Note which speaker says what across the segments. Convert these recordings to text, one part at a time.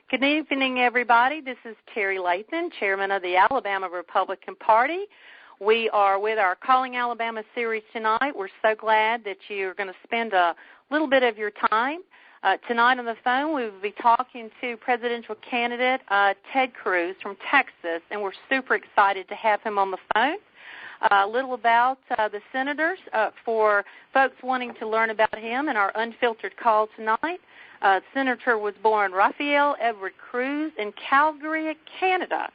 Speaker 1: Good evening, everybody. This is Terry Lathan, Chairman of the Alabama Republican Party. We are with our Calling Alabama series tonight. We're so glad that you're going to spend a little bit of your time. Tonight on the phone, we will be talking to presidential candidate Ted Cruz from Texas, and we're super excited to have him on the phone. A little about the senators for folks wanting to learn about him and our unfiltered call tonight. Senator was born Raphael Edward Cruz in Calgary, Canada.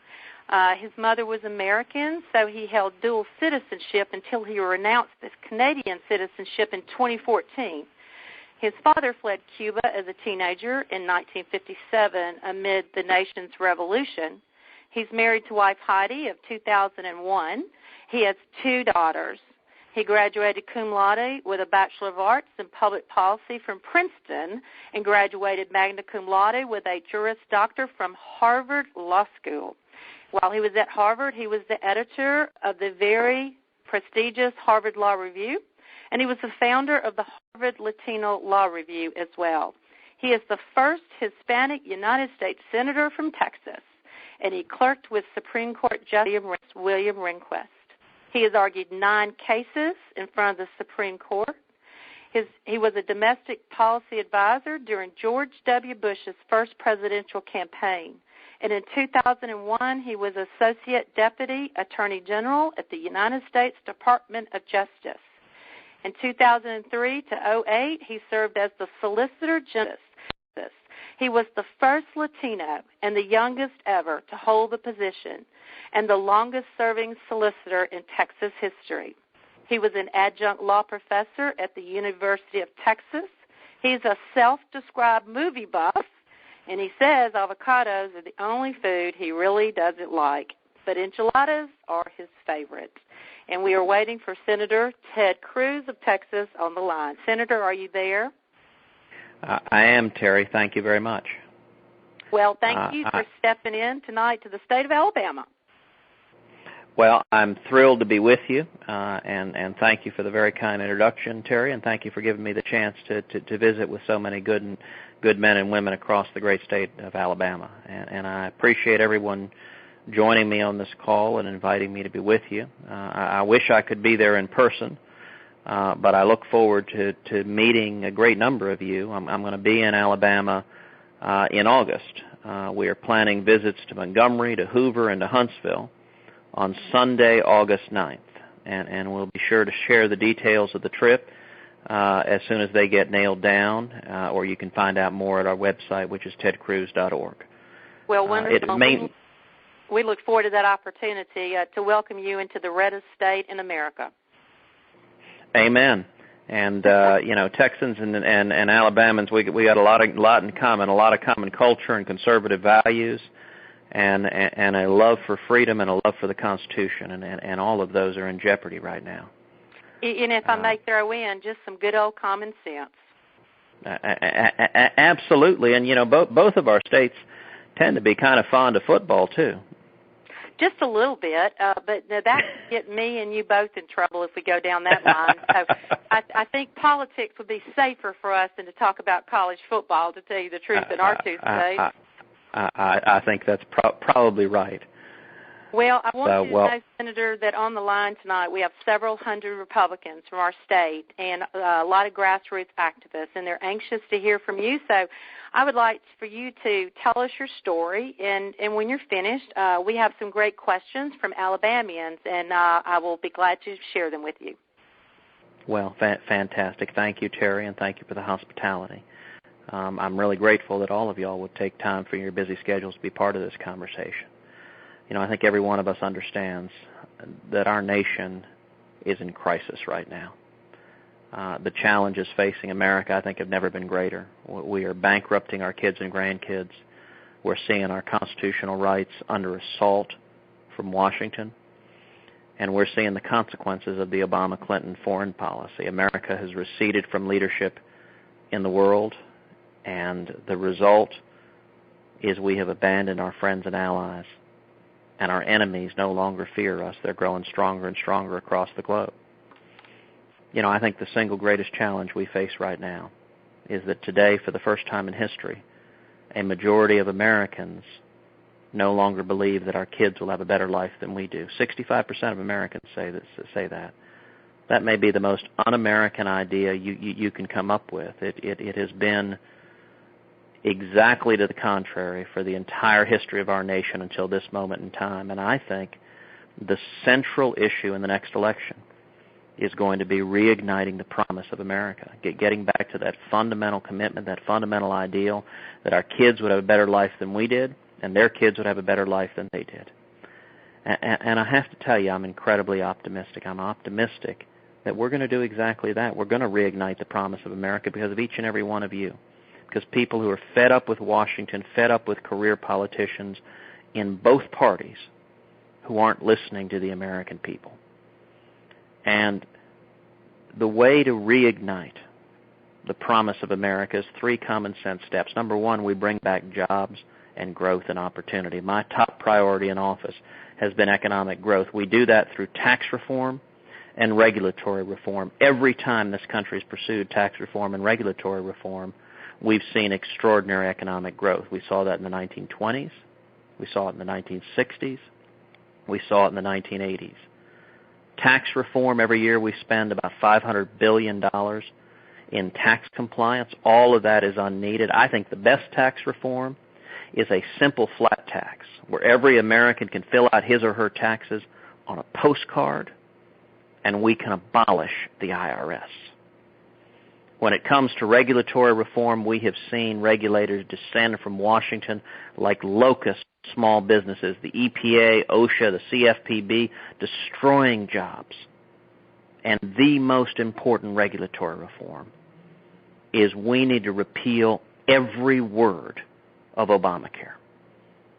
Speaker 1: His mother was American, so he held dual citizenship until he renounced his Canadian citizenship in 2014. His father fled Cuba as a teenager in 1957 amid the nation's revolution. He's married to wife Heidi of 2001. He has 2 daughters. He graduated cum laude with a Bachelor of Arts in Public Policy from Princeton and graduated magna cum laude with a Juris Doctor from Harvard Law School. While he was at Harvard, he was the editor of the very prestigious Harvard Law Review, and he was the founder of the Harvard Latino Law Review as well. He is the first Hispanic United States Senator from Texas, and he clerked with Supreme Court Justice William Rehnquist. He has argued 9 cases in front of the Supreme Court. He was a domestic policy advisor during George W. Bush's first presidential campaign. And in 2001, he was Associate Deputy Attorney General at the United States Department of Justice. In 2003 to 2008, he served as the Solicitor General. He was the first Latino and the youngest ever to hold the position and the longest-serving solicitor in Texas history. He was an adjunct law professor at the University of Texas. He's a self-described movie buff, and he says avocados are the only food he really doesn't like, but enchiladas are his favorite. And we are waiting for Senator Ted Cruz of Texas on the line. Senator, are you there?
Speaker 2: I am, Terry. Thank you very much.
Speaker 1: Well, thank you for stepping in tonight to the state of Alabama.
Speaker 2: Well, I'm thrilled to be with you, and thank you for the very kind introduction, Terry, and thank you for giving me the chance to visit with so many good men and women across the great state of Alabama. And I appreciate everyone joining me on this call and inviting me to be with you. I wish I could be there in person, but I look forward to meeting a great number of you. I'm going to be in Alabama in August. We are planning visits to Montgomery, to Hoover, and to Huntsville on Sunday, August 9th. And we'll be sure to share the details of the trip as soon as they get nailed down, or you can find out more at our website, which is tedcruz.org.
Speaker 1: Well, wonderful. We look forward to that opportunity to welcome you into the reddest state in America.
Speaker 2: Amen. And Texans and Alabamans, we got a lot in common, a lot of common culture and conservative values, and a love for freedom and a love for the Constitution, and all of those are in jeopardy right now.
Speaker 1: And if I may throw in just some good old common sense.
Speaker 2: Absolutely, and both of our states tend to be kind of fond of football too.
Speaker 1: Just a little bit, but that could get me and you both in trouble if we go down that line. So I think politics would be safer for us than to talk about college football, to tell you the truth, in our 2 states.
Speaker 2: I think that's probably right.
Speaker 1: Well, I want you to know, Senator, that on the line tonight we have several hundred Republicans from our state and a lot of grassroots activists, and they're anxious to hear from you. So I would like for you to tell us your story, and when you're finished, we have some great questions from Alabamians, and I will be glad to share them with you.
Speaker 2: Well, fantastic. Thank you, Terry, and thank you for the hospitality. I'm really grateful that all of y'all would take time from your busy schedules to be part of this conversation. I think every one of us understands that our nation is in crisis right now. The challenges facing America, I think, have never been greater. We are bankrupting our kids and grandkids. We're seeing our constitutional rights under assault from Washington. And we're seeing the consequences of the Obama-Clinton foreign policy. America has receded from leadership in the world, and the result is we have abandoned our friends and allies. And our enemies no longer fear us. They're growing stronger and stronger across the globe. I think the single greatest challenge we face right now is that today, for the first time in history, a majority of Americans no longer believe that our kids will have a better life than we do. 65% of Americans say that. That may be the most un-American idea you can come up with. It has been exactly to the contrary for the entire history of our nation until this moment in time. And I think the central issue in the next election is going to be reigniting the promise of America, getting back to that fundamental commitment, that fundamental ideal that our kids would have a better life than we did, and their kids would have a better life than they did. And I have to tell you, I'm incredibly optimistic. I'm optimistic that we're going to do exactly that. We're going to reignite the promise of America because of each and every one of you, because people who are fed up with Washington, fed up with career politicians in both parties who aren't listening to the American people. And the way to reignite the promise of America is 3 common sense steps. Number 1, we bring back jobs and growth and opportunity. My top priority in office has been economic growth. We do that through tax reform and regulatory reform. Every time this country has pursued tax reform and regulatory reform, we've seen extraordinary economic growth. We saw that in the 1920s. We saw it in the 1960s. We saw it in the 1980s. Tax reform, every year we spend about $500 billion in tax compliance. All of that is unneeded. I think the best tax reform is a simple flat tax where every American can fill out his or her taxes on a postcard, and we can abolish the IRS. When it comes to regulatory reform, we have seen regulators descend from Washington like locusts, small businesses, the EPA, OSHA, the CFPB, destroying jobs. And the most important regulatory reform is we need to repeal every word of Obamacare.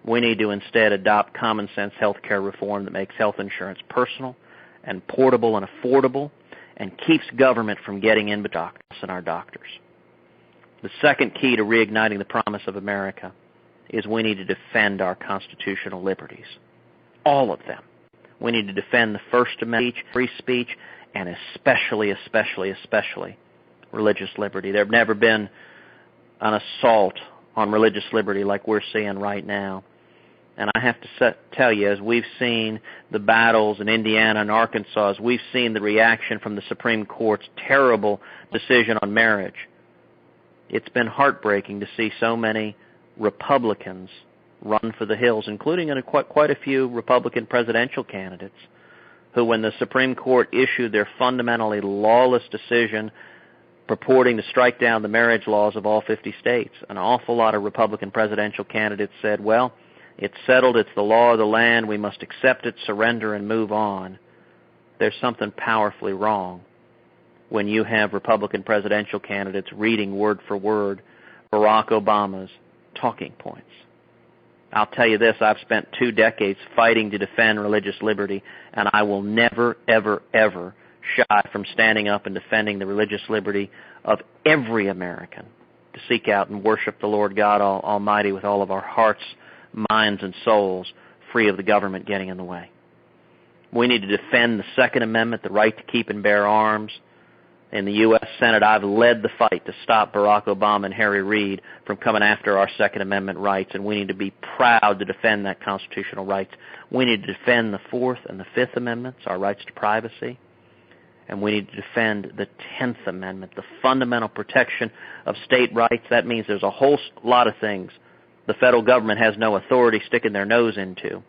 Speaker 2: We need to instead adopt common sense health care reform that makes health insurance personal and portable and affordable and keeps government from getting in between us and our doctors. The second key to reigniting the promise of America is we need to defend our constitutional liberties, all of them. We need to defend the First Amendment, free speech, and especially religious liberty. There have never been an assault on religious liberty like we're seeing right now. And I have to tell you, as we've seen the battles in Indiana and Arkansas, as we've seen the reaction from the Supreme Court's terrible decision on marriage, it's been heartbreaking to see so many Republicans run for the hills, including quite a few Republican presidential candidates who, when the Supreme Court issued their fundamentally lawless decision purporting to strike down the marriage laws of all 50 states, an awful lot of Republican presidential candidates said, well, it's settled, it's the law of the land, we must accept it, surrender, and move on. There's something powerfully wrong when you have Republican presidential candidates reading word for word Barack Obama's talking points. I'll tell you this, I've spent 2 decades fighting to defend religious liberty, and I will never, ever, ever shy from standing up and defending the religious liberty of every American to seek out and worship the Lord God Almighty with all of our hearts, minds, and souls, free of the government getting in the way. We need to defend the Second Amendment, the right to keep and bear arms. In the U.S. Senate, I've led the fight to stop Barack Obama and Harry Reid from coming after our Second Amendment rights, and we need to be proud to defend that constitutional right. We need to defend the Fourth and the Fifth Amendments, our rights to privacy, and we need to defend the 10th Amendment, the fundamental protection of state rights. That means there's a whole lot of things the federal government has no authority sticking their nose into.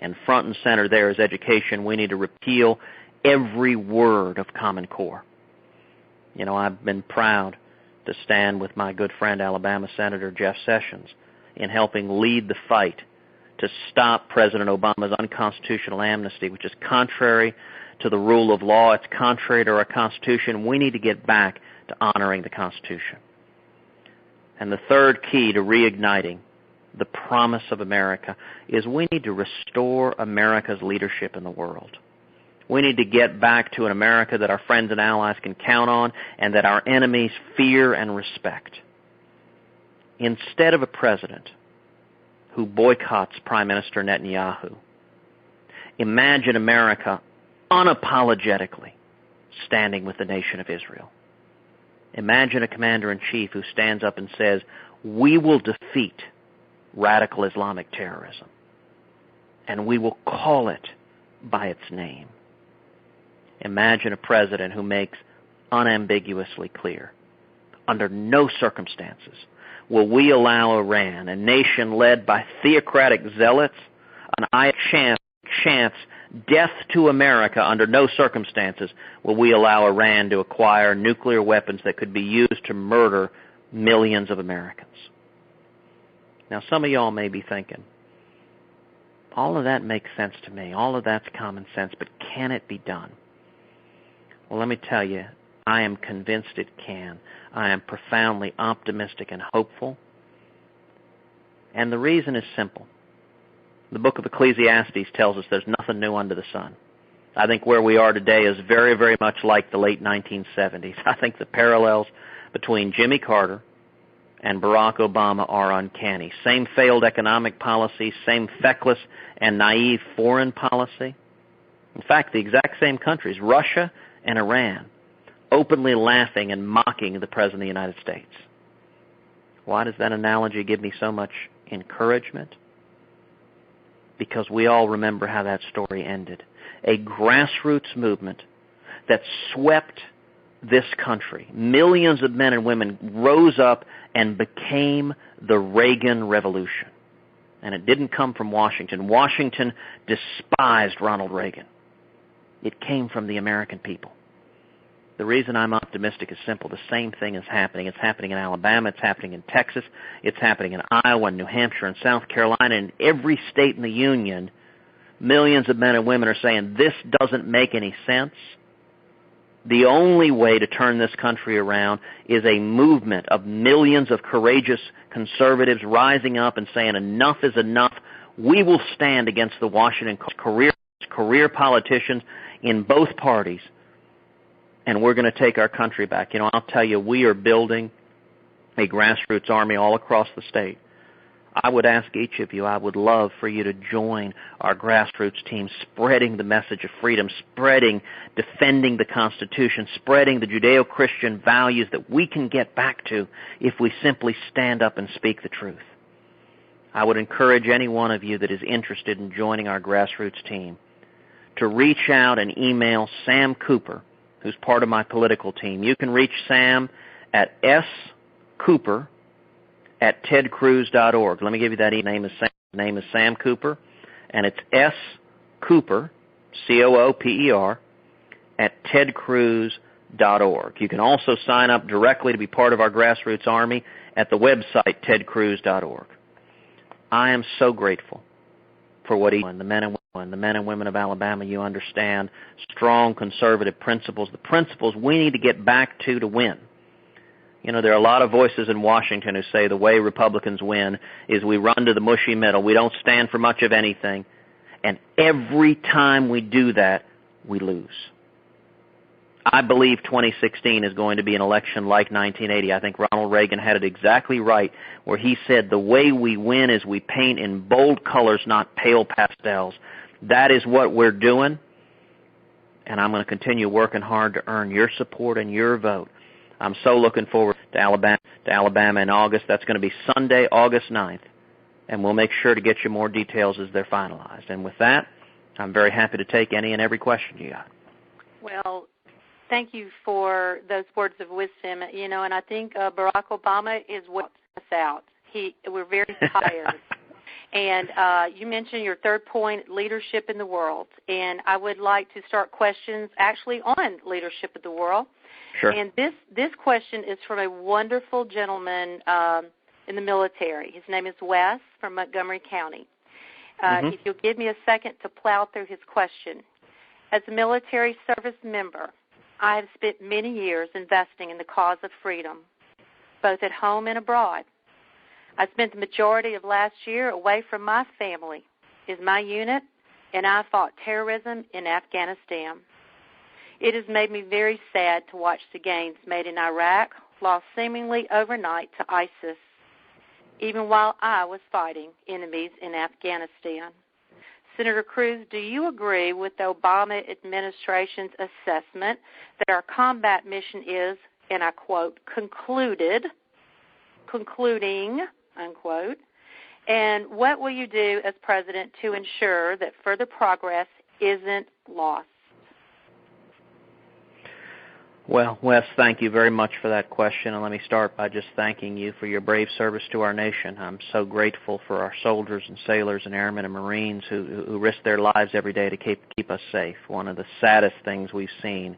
Speaker 2: And front and center there is education. We need to repeal every word of Common Core. You know, I've been proud to stand with my good friend Alabama Senator Jeff Sessions in helping lead the fight to stop President Obama's unconstitutional amnesty, which is contrary to the rule of law. It's contrary to our Constitution. We need to get back to honoring the Constitution. And the third key to reigniting the promise of America is we need to restore America's leadership in the world. We need to get back to an America that our friends and allies can count on and that our enemies fear and respect. Instead of a president who boycotts Prime Minister Netanyahu, imagine America unapologetically standing with the nation of Israel. Imagine a commander-in-chief who stands up and says, we will defeat radical Islamic terrorism, and we will call it by its name. Imagine a president who makes unambiguously clear, under no circumstances will we allow Iran, a nation led by theocratic zealots, chance death to America. Under no circumstances will we allow Iran to acquire nuclear weapons that could be used to murder millions of Americans. Now, some of y'all may be thinking, all of that makes sense to me. All of that's common sense, but can it be done? Well, let me tell you, I am convinced it can. I am profoundly optimistic and hopeful. And the reason is simple. The book of Ecclesiastes tells us there's nothing new under the sun. I think where we are today is very, very much like the late 1970s. I think the parallels between Jimmy Carter and Barack Obama are uncanny. Same failed economic policy, same feckless and naive foreign policy. In fact, the exact same countries, Russia and Iran, openly laughing and mocking the President of the United States. Why does that analogy give me so much encouragement? Because we all remember how that story ended. A grassroots movement that swept this country. Millions of men and women rose up and became the Reagan Revolution. And it didn't come from Washington. Washington despised Ronald Reagan. It came from the American people. The reason I'm optimistic is simple. The same thing is happening. It's happening in Alabama. It's happening in Texas. It's happening in Iowa and New Hampshire and South Carolina. And in every state in the Union, millions of men and women are saying, this doesn't make any sense. The only way to turn this country around is a movement of millions of courageous conservatives rising up and saying, enough is enough. We will stand against the Washington career politicians in both parties, and we're going to take our country back. You know, I'll tell you, we are building a grassroots army all across the state. I would ask each of you, I would love for you to join our grassroots team, spreading the message of freedom, defending the Constitution, spreading the Judeo-Christian values that we can get back to if we simply stand up and speak the truth. I would encourage any one of you that is interested in joining our grassroots team to reach out and email Sam Cooper, who's part of my political team. You can reach Sam at scooper@tedcruz.org. Let me give you that email. His name is Sam Cooper, and it's scooper, Cooper, @tedcruz.org. You can also sign up directly to be part of our grassroots army at the website tedcruz.org. I am so grateful for what he and the men and women of Alabama. You understand strong conservative principles, the principles we need to get back to win. You know, there are a lot of voices in Washington who say the way Republicans win is we run to the mushy middle. We don't stand for much of anything. And every time we do that, we lose. I believe 2016 is going to be an election like 1980. I think Ronald Reagan had it exactly right, where he said the way we win is we paint in bold colors, not pale pastels. That is what we're doing, and I'm going to continue working hard to earn your support and your vote. I'm so looking forward to Alabama in August. That's going to be Sunday, August 9th, and we'll make sure to get you more details as they're finalized. And with that, I'm very happy to take any and every question you got.
Speaker 1: Well, thank you for those words of wisdom. You know, and I think Barack Obama is what us out. We're very tired. And you mentioned your third point, leadership in the world. And I would like to start questions actually on leadership of the world.
Speaker 2: Sure.
Speaker 1: And this question is from a wonderful gentleman in the military. His name is Wes from Montgomery County. If you'll give me a second to plow through his question. As a military service member, I have spent many years investing in the cause of freedom, both at home and abroad. I spent the majority of last year away from my family, my unit, and I fought terrorism in Afghanistan. It has made me very sad to watch the gains made in Iraq lost seemingly overnight to ISIS, even while I was fighting enemies in Afghanistan. Senator Cruz, do you agree with the Obama administration's assessment that our combat mission is, and I quote, concluded concluding, unquote, and what will you do as president to ensure that further progress isn't lost?
Speaker 2: Well, Wes, thank you very much for that question, and let me start by just thanking you for your brave service to our nation. I'm so grateful for our soldiers and sailors and airmen and Marines who risk their lives every day to keep us safe. One of the saddest things we've seen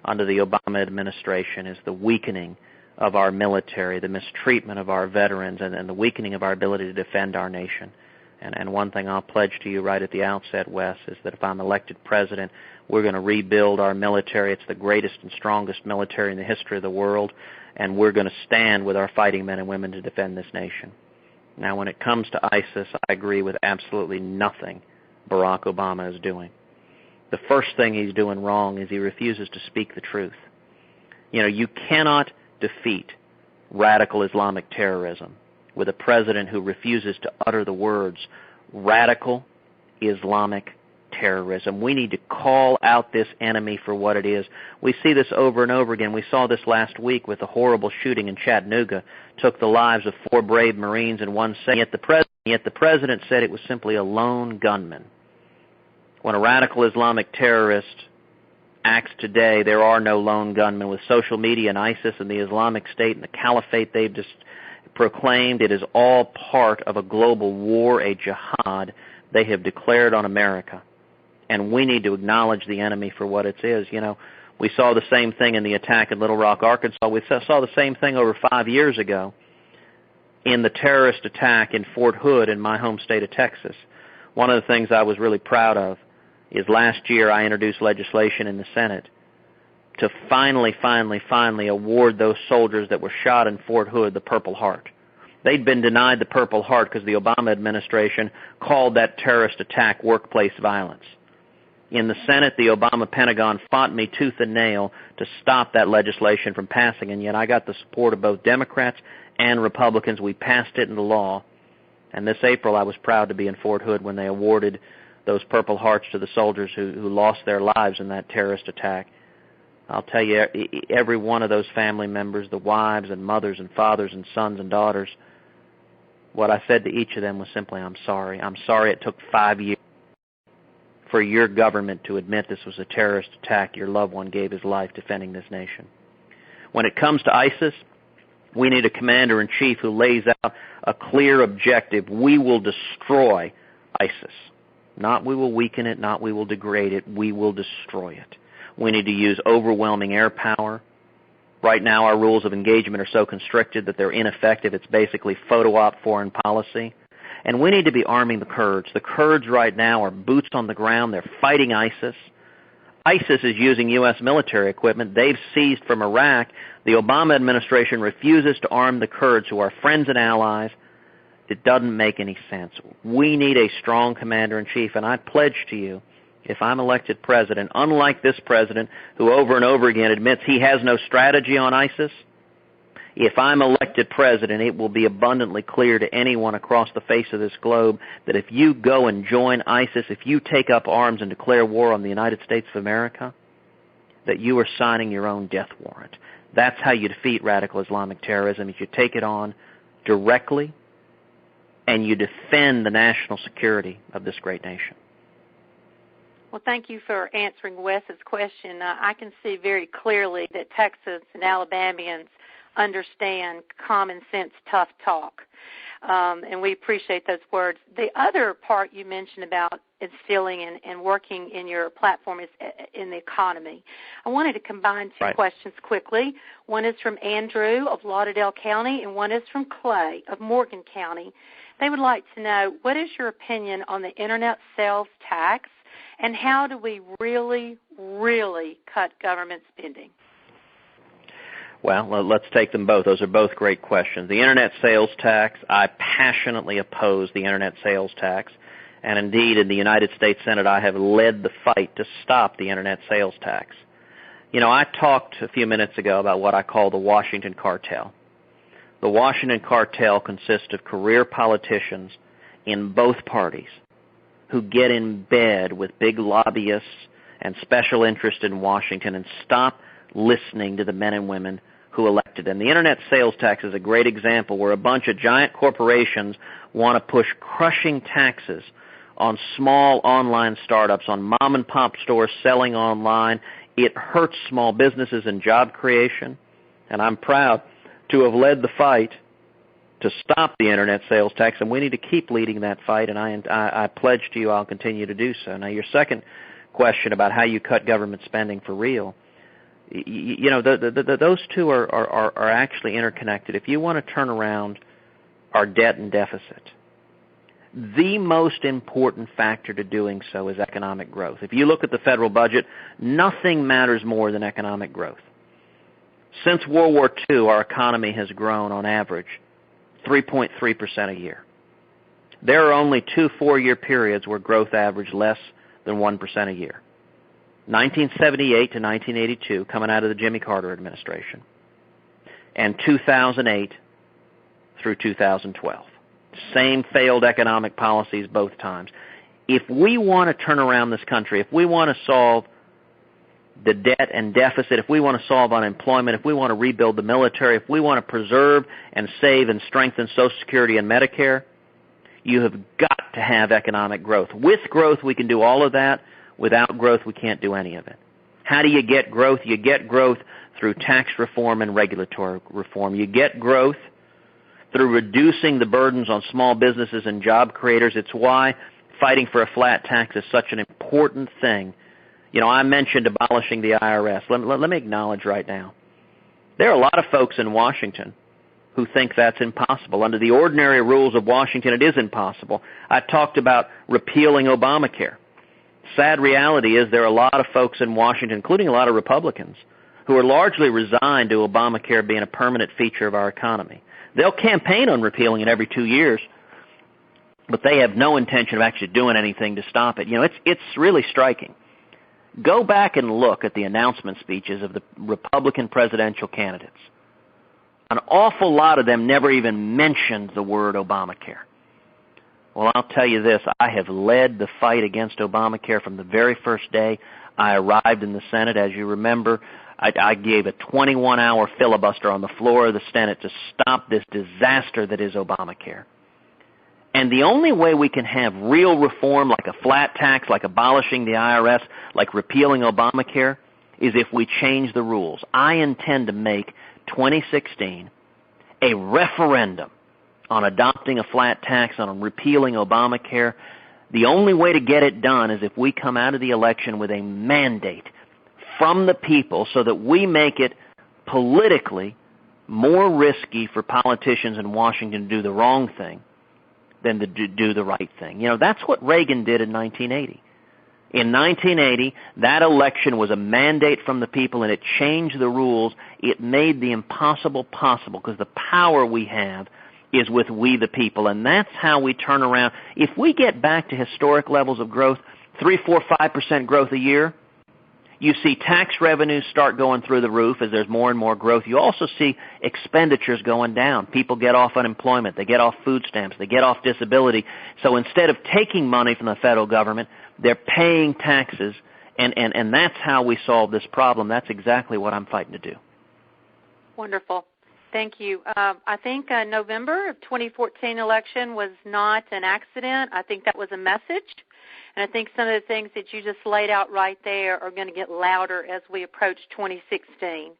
Speaker 2: under the Obama administration is the weakening of our military, the mistreatment of our veterans, and the weakening of our ability to defend our nation. And one thing I'll pledge to you right at the outset, Wes, is that if I'm elected president, we're going to rebuild our military. It's the greatest and strongest military in the history of the world, and we're going to stand with our fighting men and women to defend this nation. Now, when it comes to ISIS, I agree with absolutely nothing Barack Obama is doing. The first thing he's doing wrong is he refuses to speak the truth. You know, you cannot defeat radical Islamic terrorism with a president who refuses to utter the words radical Islamic terrorism. We need to call out this enemy for what it is. We see this over and over again. We saw this last week with the horrible shooting in Chattanooga, took the lives of 4 brave Marines and 1 sailor. Yet the president said it was simply a lone gunman. When a radical Islamic terrorist acts today, there are no lone gunmen. With social media and ISIS and the Islamic State and the caliphate they've just proclaimed, it is all part of a global war, a jihad they have declared on America. And we need to acknowledge the enemy for what it is. You know, we saw the same thing in the attack in Little Rock, Arkansas. We saw the same thing over 5 years ago in the terrorist attack in Fort Hood in my home state of Texas. One of the things I was really proud of is last year I introduced legislation in the Senate to finally award those soldiers that were shot in Fort Hood the Purple Heart. They'd been denied the Purple Heart because the Obama administration called that terrorist attack workplace violence. In the Senate, the Obama Pentagon fought me tooth and nail to stop that legislation from passing, and yet I got the support of both Democrats and Republicans. We passed it into law, and this April I was proud to be in Fort Hood when they awarded those Purple Hearts to the soldiers who lost their lives in that terrorist attack. I'll tell you, every one of those family members, the wives and mothers and fathers and sons and daughters, what I said to each of them was simply, I'm sorry. I'm sorry it took 5 years for your government to admit this was a terrorist attack. Your loved one gave his life defending this nation. When it comes to ISIS, we need a commander-in-chief who lays out a clear objective. We will destroy ISIS. Not we will weaken it, not we will degrade it. We will destroy it. We need to use overwhelming air power. Right now our rules of engagement are so constricted that they're ineffective. It's basically photo-op foreign policy. And we need to be arming the Kurds. The Kurds right now are boots on the ground. They're fighting ISIS. ISIS is using U.S. military equipment they've seized from Iraq. The Obama administration refuses to arm the Kurds, who are friends and allies. It doesn't make any sense. We need a strong commander-in-chief, and I pledge to you, if I'm elected president, unlike this president who over and over again admits he has no strategy on ISIS, if I'm elected president, it will be abundantly clear to anyone across the face of this globe that if you go and join ISIS, if you take up arms and declare war on the United States of America, that you are signing your own death warrant. That's how you defeat radical Islamic terrorism, is you take it on directly and you defend the national security of this great nation.
Speaker 1: Well, thank you for answering Wes's question. I can see very clearly that Texas and Alabamians understand common sense, tough talk, and we appreciate those words. The other part you mentioned about instilling and working in your platform is in the economy. I wanted to combine two questions quickly. One is from Andrew of Lauderdale County, and one is from Clay of Morgan County. They would like to know, what is your opinion on the Internet sales tax, and how do we really, really cut government spending?
Speaker 2: Well, let's take them both. Those are both great questions. The Internet sales tax, I passionately oppose the Internet sales tax. And indeed, in the United States Senate, I have led the fight to stop the Internet sales tax. You know, I talked a few minutes ago about what I call the Washington cartel. The Washington cartel consists of career politicians in both parties who get in bed with big lobbyists and special interests in Washington and stop listening to the men and women who elected him. The internet sales tax is a great example where a bunch of giant corporations want to push crushing taxes on small online startups, on mom-and-pop stores selling online. It hurts small businesses and job creation, and I'm proud to have led the fight to stop the internet sales tax, and we need to keep leading that fight, and I pledge to you I'll continue to do so. Now, your second question about how you cut government spending for real, those two are actually interconnected. If you want to turn around our debt and deficit, the most important factor to doing so is economic growth. If you look at the federal budget, nothing matters more than economic growth. Since World War II, our economy has grown on average 3.3% a year. There are only 2 4-year periods where growth averaged less than 1% a year. 1978 to 1982, coming out of the Jimmy Carter administration, and 2008 through 2012. Same failed economic policies both times. If we want to turn around this country, if we want to solve the debt and deficit, if we want to solve unemployment, if we want to rebuild the military, if we want to preserve and save and strengthen Social Security and Medicare, you have got to have economic growth. With growth, we can do all of that. Without growth, we can't do any of it. How do you get growth? You get growth through tax reform and regulatory reform. You get growth through reducing the burdens on small businesses and job creators. It's why fighting for a flat tax is such an important thing. I mentioned abolishing the IRS. Let me acknowledge right now, there are a lot of folks in Washington who think that's impossible. Under the ordinary rules of Washington, it is impossible. I talked about repealing Obamacare. Sad reality is there are a lot of folks in Washington, including a lot of Republicans, who are largely resigned to Obamacare being a permanent feature of our economy. They'll campaign on repealing it every 2 years, but they have no intention of actually doing anything to stop it. It's really striking. Go back and look at the announcement speeches of the Republican presidential candidates. An awful lot of them never even mentioned the word Obamacare. Well, I'll tell you this, I have led the fight against Obamacare from the very first day I arrived in the Senate. As you remember, I gave a 21-hour filibuster on the floor of the Senate to stop this disaster that is Obamacare. And the only way we can have real reform, like a flat tax, like abolishing the IRS, like repealing Obamacare, is if we change the rules. I intend to make 2016 a referendum on adopting a flat tax, on repealing Obamacare. The only way to get it done is if we come out of the election with a mandate from the people so that we make it politically more risky for politicians in Washington to do the wrong thing than to do the right thing. That's what Reagan did in 1980. In 1980, that election was a mandate from the people, and it changed the rules. It made the impossible possible, because the power we have is with we the people, and that's how we turn around. If we get back to historic levels of growth, 3, 4, 5% growth a year, you see tax revenues start going through the roof as there's more and more growth. You also see expenditures going down. People get off unemployment. They get off food stamps. They get off disability. So instead of taking money from the federal government, they're paying taxes, and that's how we solve this problem. That's exactly what I'm fighting to do.
Speaker 1: Wonderful. Thank you. I think November of 2014 election was not an accident. I think that was a message. And I think some of the things that you just laid out right there are going to get louder as we approach 2016.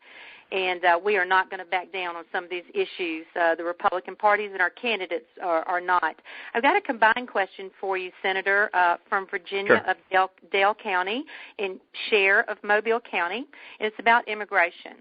Speaker 1: And we are not going to back down on some of these issues. The Republican parties and our candidates are not. I've got a combined question for you, Senator, from Virginia
Speaker 2: Sure.
Speaker 1: of Dale County and Cher of Mobile County, and it's about immigration.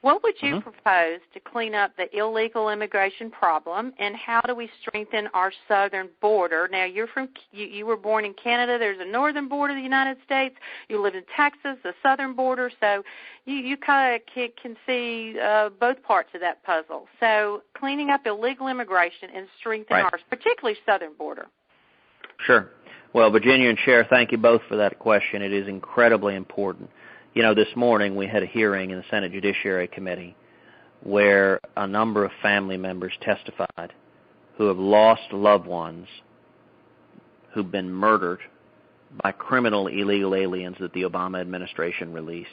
Speaker 1: What would you propose to clean up the illegal immigration problem, and how do we strengthen our southern border? Now, you were born in Canada. There's a northern border of the United States. You live in Texas, the southern border. So you kind of can see both parts of that puzzle. So cleaning up illegal immigration and strengthening our particularly southern border.
Speaker 2: Sure. Well, Virginia and Cher, thank you both for that question. It is incredibly important. This morning we had a hearing in the Senate Judiciary Committee where a number of family members testified who have lost loved ones who've been murdered by criminal illegal aliens that the Obama administration released.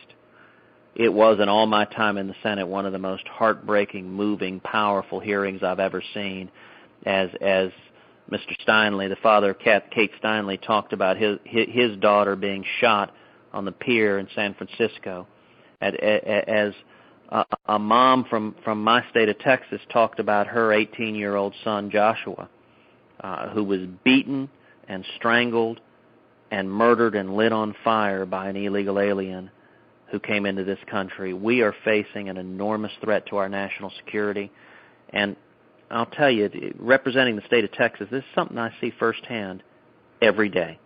Speaker 2: It was, in all my time in the Senate, one of the most heartbreaking, moving, powerful hearings I've ever seen, as Mr. Steinle, the father of Kate Steinle, talked about his daughter being shot on the pier in San Francisco. As a mom from my state of Texas talked about her 18-year-old son, Joshua, who was beaten and strangled and murdered and lit on fire by an illegal alien who came into this country. We are facing an enormous threat to our national security. And I'll tell you, representing the state of Texas, this is something I see firsthand every day.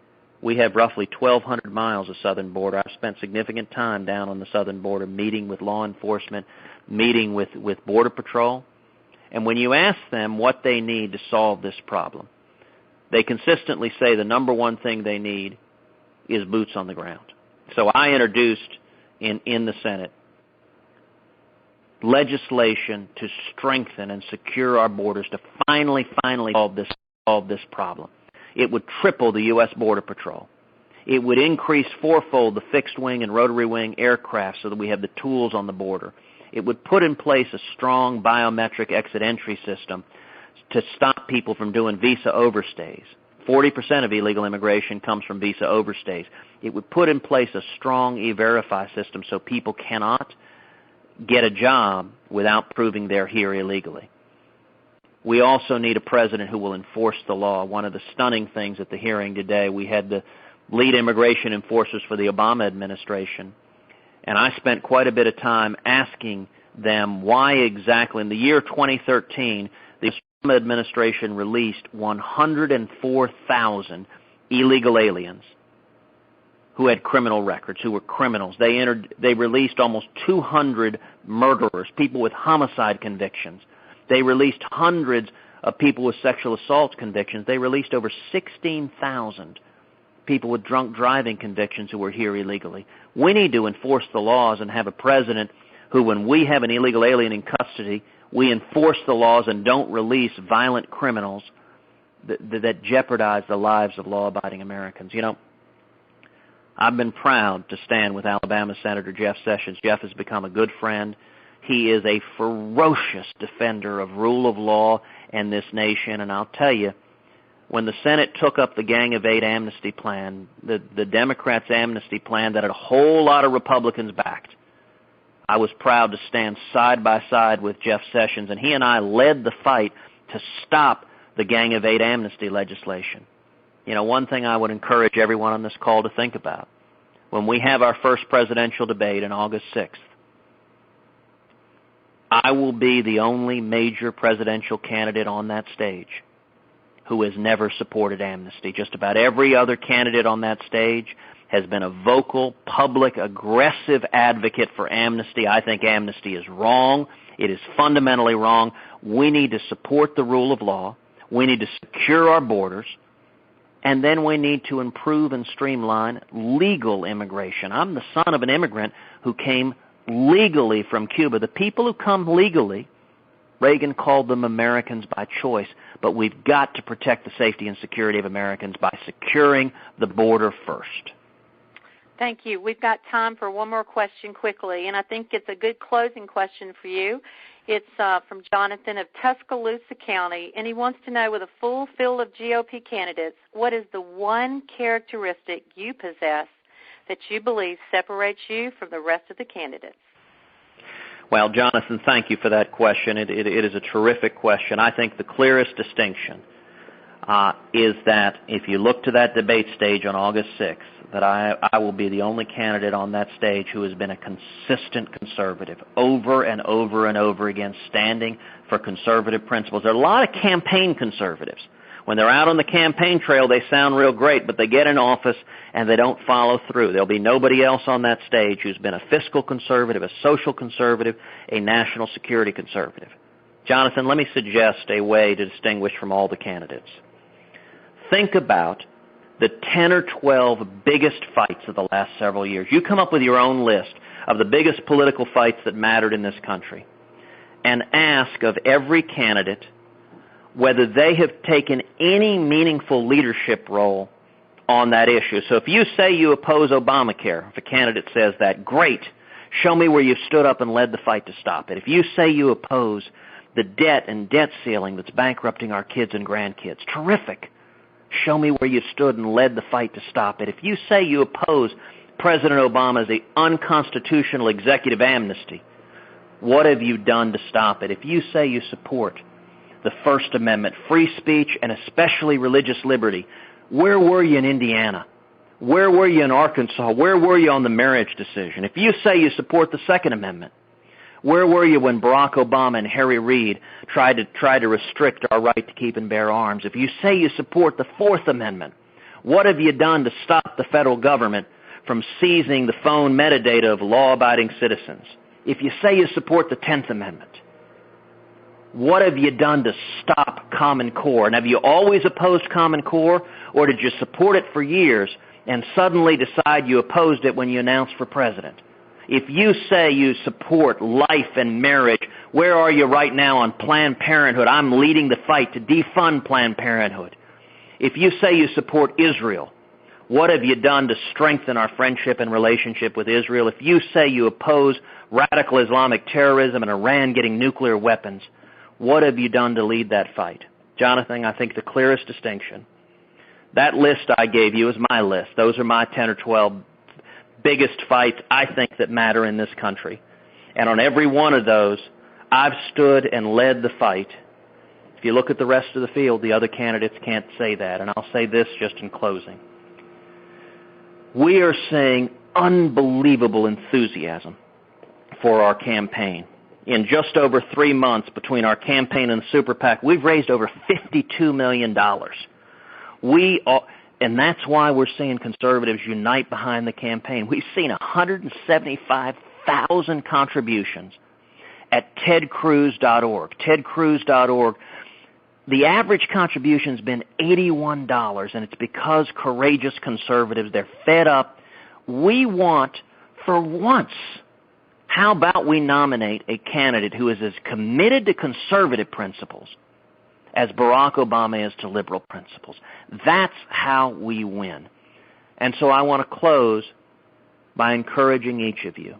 Speaker 2: We have roughly 1,200 miles of southern border. I've spent significant time down on the southern border meeting with law enforcement, meeting with Border Patrol. And when you ask them what they need to solve this problem, they consistently say the number one thing they need is boots on the ground. So I introduced in the Senate legislation to strengthen and secure our borders, to finally solve this problem. It would triple the U.S. Border Patrol. It would increase fourfold the fixed-wing and rotary-wing aircraft so that we have the tools on the border. It would put in place a strong biometric exit-entry system to stop people from doing visa overstays. 40% of illegal immigration comes from visa overstays. It would put in place a strong E-Verify system so people cannot get a job without proving they're here illegally. We also need a president who will enforce the law. One of the stunning things at the hearing today, we had the lead immigration enforcers for the Obama administration, and I spent quite a bit of time asking them why exactly, in the year 2013, the Obama administration released 104,000 illegal aliens who had criminal records, who were criminals. They released almost 200 murderers, people with homicide convictions. They released hundreds of people with sexual assault convictions. They released over 16,000 people with drunk driving convictions who were here illegally. We need to enforce the laws and have a president who, when we have an illegal alien in custody, we enforce the laws and don't release violent criminals that jeopardize the lives of law-abiding Americans. You know, I've been proud to stand with Alabama Senator Jeff Sessions. Jeff has become a good friend. He is a ferocious defender of rule of law and this nation. And I'll tell you, when the Senate took up the Gang of Eight amnesty plan, the Democrats' amnesty plan that a whole lot of Republicans backed, I was proud to stand side by side with Jeff Sessions, and he and I led the fight to stop the Gang of Eight amnesty legislation. You know, one thing I would encourage everyone on this call to think about, when we have our first presidential debate on August 6th, I will be the only major presidential candidate on that stage who has never supported amnesty. Just about every other candidate on that stage has been a vocal, public, aggressive advocate for amnesty. I think amnesty is wrong. It is fundamentally wrong. We need to support the rule of law. We need to secure our borders. And then we need to improve and streamline legal immigration. I'm the son of an immigrant who came legally from Cuba. The people who come legally, Reagan called them Americans by choice, but we've got to protect the safety and security of Americans by securing the border first.
Speaker 1: Thank you. We've got time for one more question quickly, and I think it's a good closing question for you. It's from Jonathan of Tuscaloosa County, and he wants to know, with a full field of GOP candidates, what is the one characteristic you possess that you believe separates you from the rest of the candidates?
Speaker 2: Well, Jonathan, thank you for that question. It is a terrific question. I think the clearest distinction is that if you look to that debate stage on August 6th, that I will be the only candidate on that stage who has been a consistent conservative over and over and over again, standing for conservative principles. There are a lot of campaign conservatives. When they're out on the campaign trail, they sound real great, but they get in office and they don't follow through. There'll be nobody else on that stage who's been a fiscal conservative, a social conservative, a national security conservative. Jonathan, let me suggest a way to distinguish from all the candidates. Think about the 10 or 12 biggest fights of the last several years. You come up with your own list of the biggest political fights that mattered in this country and ask of every candidate whether they have taken any meaningful leadership role on that issue. So if you say you oppose Obamacare, if a candidate says that, great. Show me where you stood up and led the fight to stop it. If you say you oppose the debt and debt ceiling that's bankrupting our kids and grandkids, terrific. Show me where you stood and led the fight to stop it. If you say you oppose President Obama's unconstitutional executive amnesty, what have you done to stop it? If you say you support the First Amendment, free speech, and especially religious liberty, where were you in Indiana? Where were you in Arkansas? Where were you on the marriage decision? If you say you support the Second Amendment, where were you when Barack Obama and Harry Reid tried to restrict our right to keep and bear arms? If you say you support the Fourth Amendment, what have you done to stop the federal government from seizing the phone metadata of law-abiding citizens? If you say you support the 10th Amendment, what have you done to stop Common Core? And have you always opposed Common Core, or did you support it for years and suddenly decide you opposed it when you announced for president? If you say you support life and marriage, where are you right now on Planned Parenthood? I'm leading the fight to defund Planned Parenthood. If you say you support Israel, what have you done to strengthen our friendship and relationship with Israel? If you say you oppose radical Islamic terrorism and Iran getting nuclear weapons, what have you done to lead that fight? Jonathan, I think the clearest distinction, that list I gave you is my list. Those are my 10 or 12 biggest fights I think that matter in this country. And on every one of those, I've stood and led the fight. If you look at the rest of the field, the other candidates can't say that. And I'll say this just in closing. We are seeing unbelievable enthusiasm for our campaign. In just over 3 months between our campaign and the Super PAC, we've raised over $52 million. And that's why we're seeing conservatives unite behind the campaign. We've seen 175,000 contributions at tedcruz.org. Tedcruz.org. The average contribution's been $81, and it's because courageous conservatives, they're fed up. We want, for once, how about we nominate a candidate who is as committed to conservative principles as Barack Obama is to liberal principles? That's how we win. And so I want to close by encouraging each of you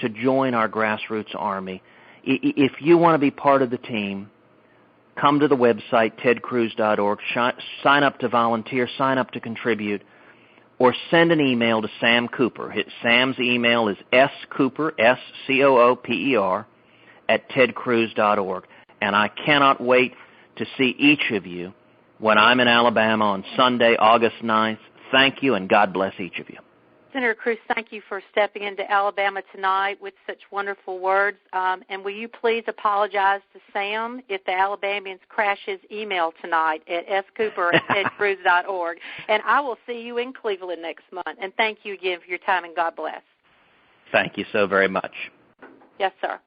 Speaker 2: to join our grassroots army. If you want to be part of the team, come to the website, tedcruz.org, sign up to volunteer, sign up to contribute, or send an email to Sam Cooper. Sam's email is scooper, S-C-O-O-P-E-R, at tedcruz.org. And I cannot wait to see each of you when I'm in Alabama on Sunday, August 9th. Thank you, and God bless each of you.
Speaker 1: Senator Cruz, thank you for stepping into Alabama tonight with such wonderful words. And will you please apologize to Sam if the Alabamians crash his email tonight at scooper@tedcruz.org. And I will see you in Cleveland next month. And thank you again for your time, and God bless.
Speaker 2: Thank you so very much.
Speaker 1: Yes, sir.